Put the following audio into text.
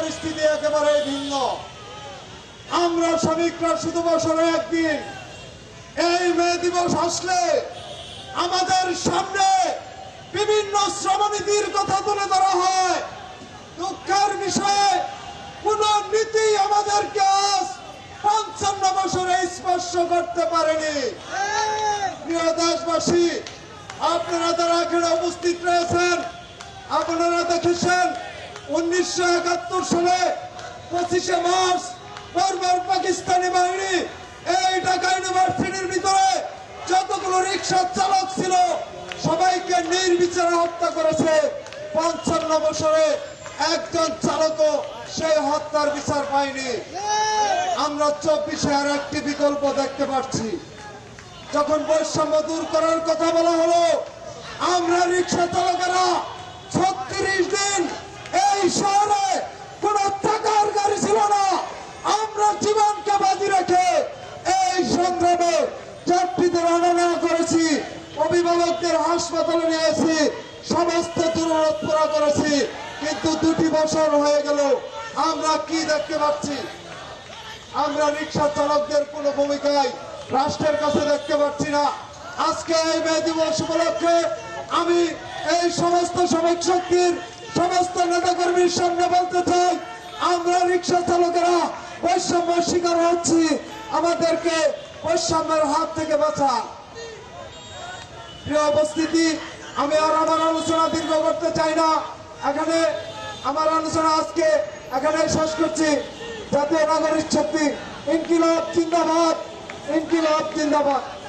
পরিস্থিতি একেবারে ভিন্ন। আমরা শ্রমিকরা শুধু বছরে একদিন এই মে দিবস আসলে আমাদের সামনে বিভিন্ন শ্রমনীতির কথা তুলে ধরা হয়। দুঃখের বিষয়ে কোন নীতি আমাদেরকে আজ ৫৫ বছরে স্পর্শ করতে পারেনি। প্রিয় দেশবাসী, আপনারা যারা এখানে উপস্থিত রয়েছেন, আপনারা দেখেছেন ১৯৭১ সালে ২৫শে মার্চ বারবার পাকিস্তানি বাহিনী এই ঢাকা ইউনিভার্সিটির ভিতরে যতগুলো রিক্সা চালক ছিল সবাইকে নির্বিচারে হত্যা করেছে। ৫৫ বছরে একজন চালকও সেই হত্যার বিচার পায়নি। আমরা ২৪-এ আর একটি বিকল্প দেখতে পাচ্ছি। যখন বৈষম্য দূর করার কথা বলা হলো, আমরা রিক্সা চালকেরা ৩৬ দিন এই শহরে কোন টাকার গাড়ি ছিল না, আমরা জীবনকে বাজি রেখে এই সংগ্রামে যাত্রীদের আনা করেছি, অভিভাবকদের হাসপাতালে নিয়েছি, সমস্ত জরুরত পুরা করেছি। কিন্তু ২টি বছর হয়ে গেল, আমরা কি দেখতে পাচ্ছি? আমরা রিক্সা চালকদের কোনো ভূমিকায় রাষ্ট্রের কাছে দেখতে পাচ্ছি না। আজকে এই মে দিবস উপলক্ষে আমি এই সমস্ত শ্রমিক শক্তির সমস্ত নেতাকর্মীর সামনে বলতে চাই, আমরা রিক্সা চালকেরা বৈষম্যের শিকার হচ্ছি, আমাদেরকে বৈষম্যের হাত থেকে বাঁচান। প্রিয় উপস্থিতি, আমি আর আমার আলোচনা দীর্ঘ করতে চাই না। এখানে আমার আলোচনা আজকে এখানে শেষ করছি। জাতীয় নাগরিক শক্তি ইনকিলাব জিন্দাবাদ, ইনকিলাব জিন্দাবাদ।